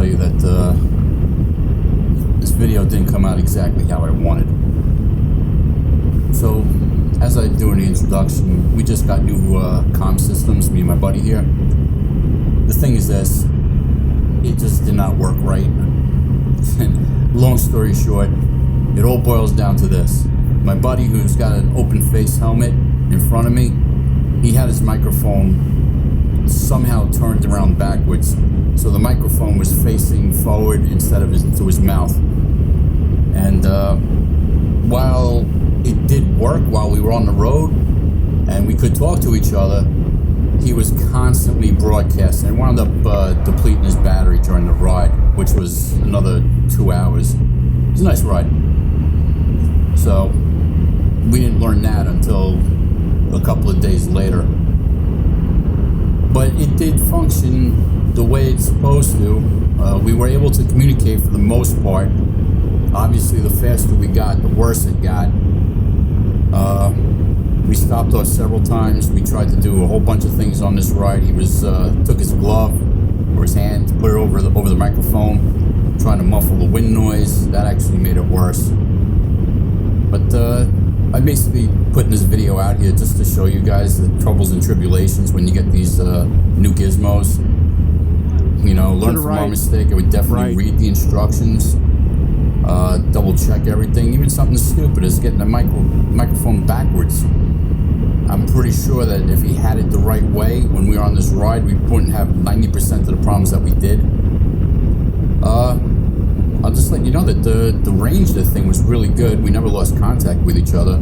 you that this video didn't come out exactly how I wanted. So, as I do in the introduction, we just got new comm systems, me and my buddy here. The thing is this, it just did not work right. Long story short, it all boils down to this. My buddy, who's got an open face helmet in front of me, he had his microphone somehow turned around backwards, so the microphone was facing forward instead of to his mouth. And while it did work while we were on the road and we could talk to each other, he was constantly broadcasting. It wound up depleting his battery during the ride, which was another 2 hours. It was a nice ride. So we didn't learn that until a couple of days later. But it did function the way it's supposed to. We were able to communicate for the most part. Obviously, the faster we got, the worse it got. We stopped off several times. We tried to do a whole bunch of things on this ride. He took his glove or his hand to put it over the microphone, trying to muffle the wind noise. That actually made it worse. But I basically putting this video out here just to show you guys the troubles and tribulations when you get these new gizmos. You know, learn from our mistake. I would definitely read the instructions, double check everything. Even something as stupid as getting the microphone backwards. I'm pretty sure that if he had it the right way when we were on this ride, we wouldn't have 90% of the problems that we did. I'll just let you know that the range of the thing was really good. We never lost contact with each other.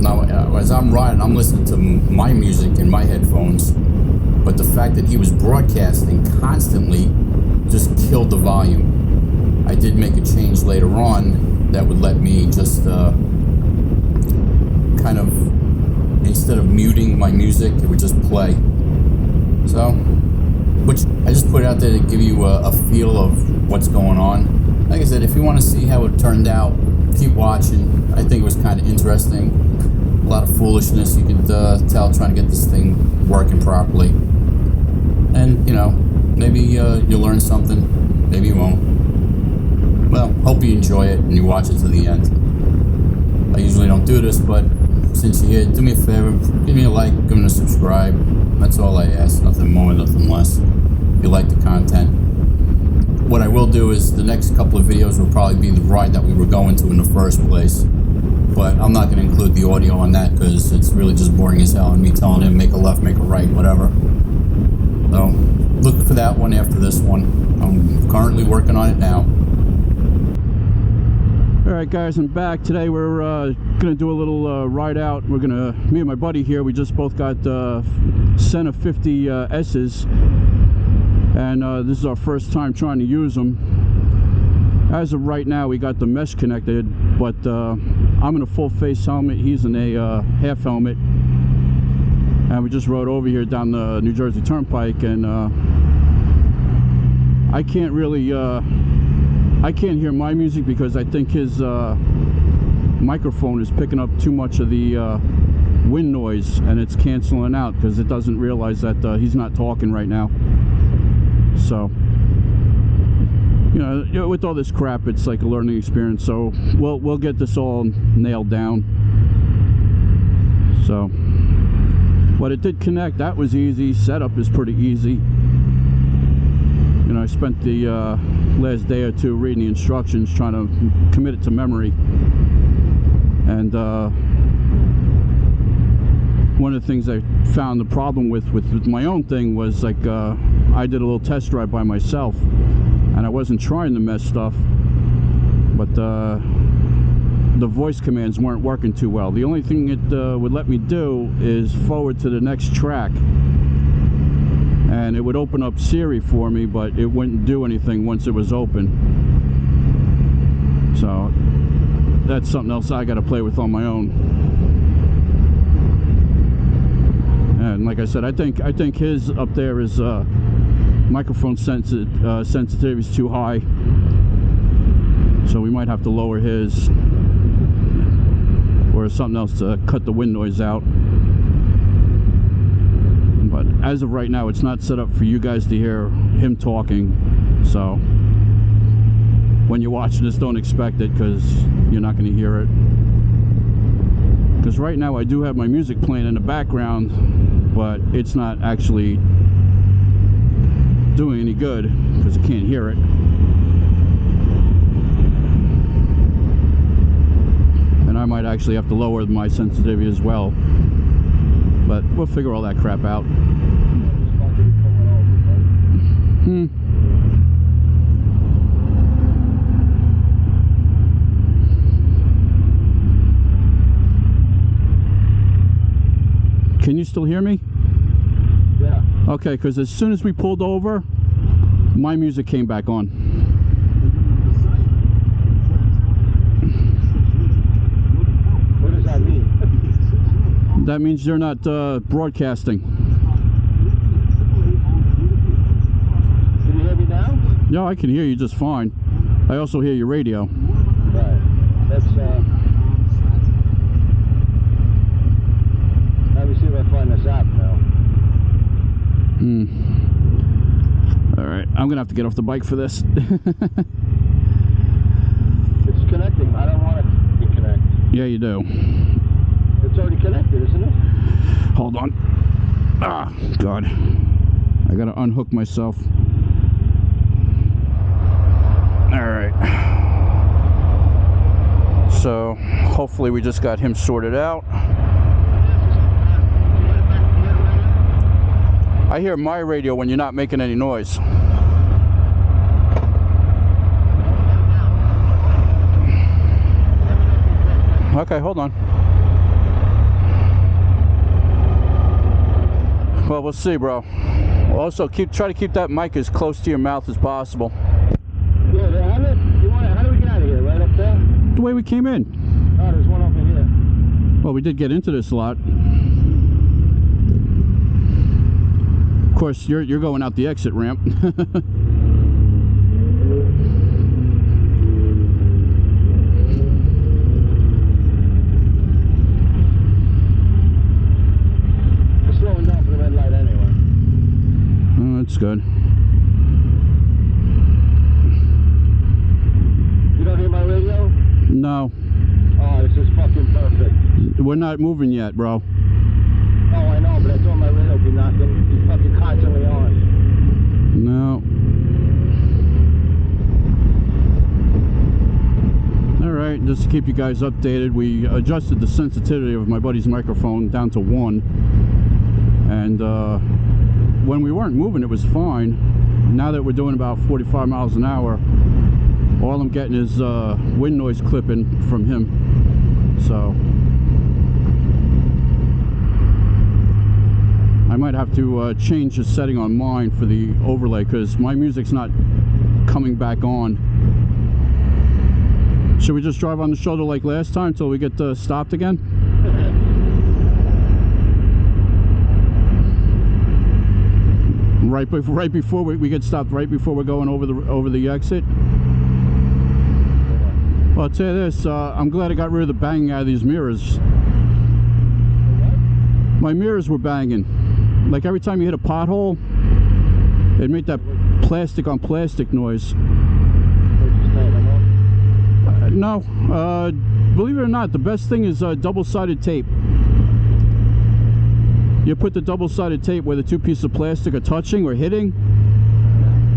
Now, as I'm riding, I'm listening to my music in my headphones, but the fact that he was broadcasting constantly just killed the volume. I did make a change later on that would let me just kind of, instead of muting my music, it would just play. So, which I just put out there to give you a feel of what's going on. Like I said, if you want to see how it turned out, keep watching. I think it was kind of interesting. A lot of foolishness you could tell trying to get this thing working properly. And, you know, maybe you'll learn something. Maybe you won't. Well, hope you enjoy it and you watch it to the end. I usually don't do this, but since you're here, do me a favor, give me a like, give me a subscribe. That's all I ask, nothing more, nothing less. If you like the content. What I will do is the next couple of videos will probably be the ride that we were going to in the first place. But I'm not going to include the audio on that because it's really just boring as hell and me telling him make a left, make a right, whatever. So look for that one after this one. I'm currently working on it now. Alright guys, I'm back. Today we're gonna do a little ride out. Me and my buddy here, we just both got Sena 50 S's, and this is our first time trying to use them. As of right now, we got the mesh connected, but I'm in a full face helmet, he's in a half helmet, and we just rode over here down the New Jersey Turnpike, and I can't really I can't hear my music because I think his microphone is picking up too much of the wind noise and it's canceling out because it doesn't realize that he's not talking right now. So, you know, with all this crap, it's like a learning experience. So we'll get this all nailed down. So, but it did connect. That was easy. Setup is pretty easy. You know, I spent the last day or two reading the instructions, trying to commit it to memory. And one of the things I found the problem with my own thing was, like, I did a little test drive by myself, and I wasn't trying the mesh stuff, but the voice commands weren't working too well. The only thing it would let me do is forward to the next track, and it would open up Siri for me, but it wouldn't do anything once it was open. So that's something else I got to play with on my own. And like I said, I think his up there is microphone sensitivity is too high, so we might have to lower his, or something else to cut the wind noise out. But as of right now, it's not set up for you guys to hear him talking. So when you're watching this, don't expect it, because you're not going to hear it. Because right now I do have my music playing in the background, but it's not actually doing any good because I can't hear it. And I might actually have to lower my sensitivity as well, but we'll figure all that crap out. Can you still hear me? Yeah. Okay, because as soon as we pulled over, my music came back on. What does that mean? That means you're not broadcasting. Can you hear me now? Yeah, I can hear you just fine. I also hear your radio. Right. That's let me see if I find this app now. Alright, I'm gonna have to get off the bike for this. It's connecting. I don't want it to connect. Yeah, you do. It's already connected, isn't it? Hold on. Ah, God. I gotta unhook myself. Alright. So, hopefully we just got him sorted out. I hear my radio when you're not making any noise. Okay, hold on. Well, we'll see, bro. Also, try to keep that mic as close to your mouth as possible. Yeah, how do we get out of here? Right up there? The way we came in. Oh, there's one over here. Well, we did get into this a lot. Of course, you're going out the exit ramp. We're slowing down for the red light anyway. Oh, that's good. You don't hear my radio? No, Oh, this is fucking perfect. we're not moving yet, bro. Oh, I know, but I thought my radio would be knocking. He's fucking constantly on. No. Alright, just to keep you guys updated, we adjusted the sensitivity of my buddy's microphone down to 1. And when we weren't moving, it was fine. Now that we're doing about 45 miles an hour, all I'm getting is wind noise clipping from him. So I might have to change the setting on mine for the overlay, because my music's not coming back on. Should we just drive on the shoulder like last time until we get stopped again? Right before we get stopped, right before we're going over the exit. Well, I'll tell you this, I'm glad I got rid of the banging out of these mirrors. My mirrors were banging. Like every time you hit a pothole, it made that plastic on plastic noise. No, believe it or not, the best thing is double-sided tape. You put the double-sided tape where the two pieces of plastic are touching or hitting,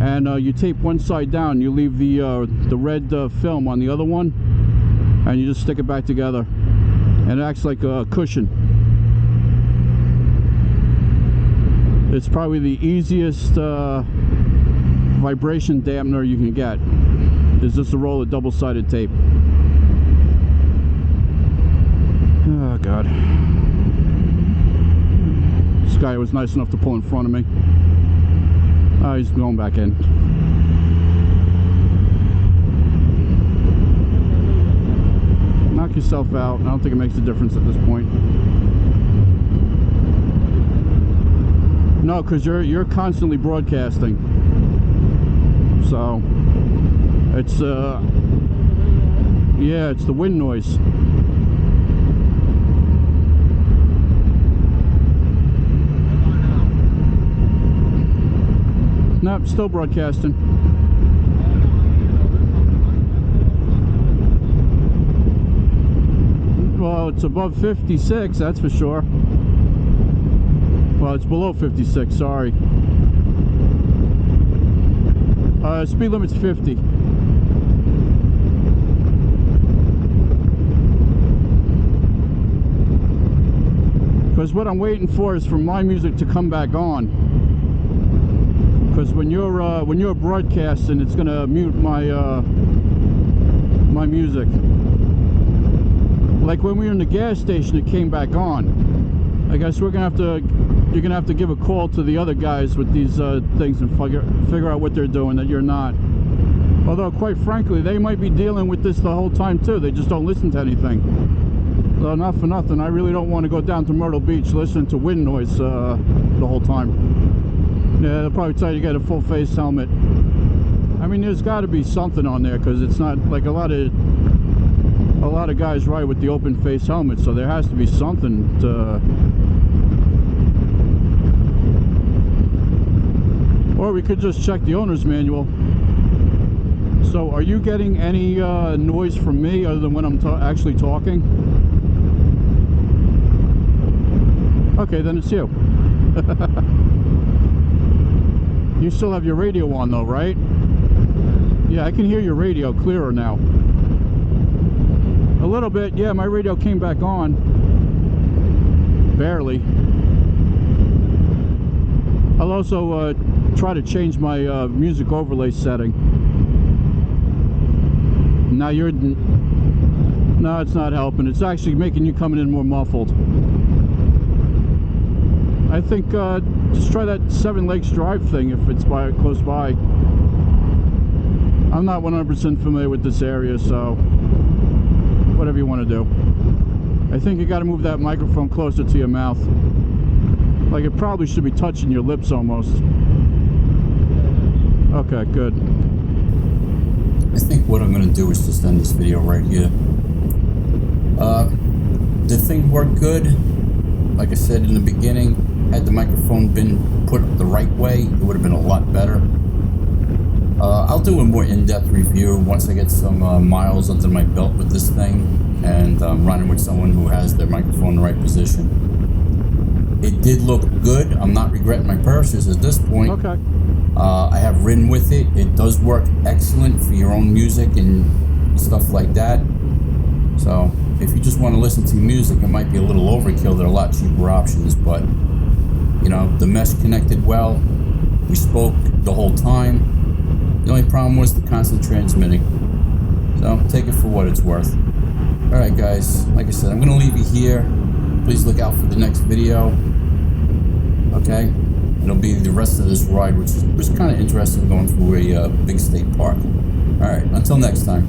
and you tape one side down. You leave the red film on the other one, and you just stick it back together, and it acts like a cushion. It's probably the easiest vibration dampener you can get. Is just a roll of double-sided tape. Oh God. This guy was nice enough to pull in front of me. Oh, he's going back in. Knock yourself out. I don't think it makes a difference at this point. No, because you're constantly broadcasting. So it's yeah, it's the wind noise. Yeah, still broadcasting. Well, it's above 56, that's for sure. Well, it's below 56, sorry. Speed limit's 50. Because what I'm waiting for is for my music to come back on. Because when you're broadcasting, it's gonna mute my my music. Like when we were in the gas station, it came back on. I guess you're gonna have to give a call to the other guys with these things and figure out what they're doing that you're not. Although, quite frankly, they might be dealing with this the whole time too. They just don't listen to anything. So not for nothing, I really don't want to go down to Myrtle Beach listening to wind noise the whole time. Yeah, they'll probably tell you to get a full face helmet. I mean, there's got to be something on there, because it's not like a lot of guys ride with the open face helmet, so there has to be something to. Or we could just check the owner's manual. So, are you getting any noise from me other than when I'm actually talking? Okay, then it's you. You still have your radio on though, right? Yeah, I can hear your radio clearer now. A little bit, yeah, my radio came back on. Barely. I'll also try to change my music overlay setting. Now you're... No, it's not helping. It's actually making you coming in more muffled. I think just try that 7 Lakes Drive thing if it's close by. I'm not 100% familiar with this area, so whatever you want to do. I think you got to move that microphone closer to your mouth. Like it probably should be touching your lips almost. Okay, good. I think what I'm going to do is just end this video right here. The thing worked good. Like I said in the beginning, had the microphone been put the right way, it would have been a lot better. I'll do a more in-depth review once I get some miles under my belt with this thing, and running with someone who has their microphone in the right position. It did look good. I'm not regretting my purchase at this point. Okay. I have ridden with it. It does work excellent for your own music and stuff like that. So if you just want to listen to music, it might be a little overkill. There are a lot cheaper options, but you know, the mesh connected well. We spoke the whole time. The only problem was the constant transmitting. So take it for what it's worth. Alright guys, like I said, I'm going to leave you here. Please look out for the next video. Okay? It'll be the rest of this ride, which was kind of interesting, going through a big state park. Alright, until next time.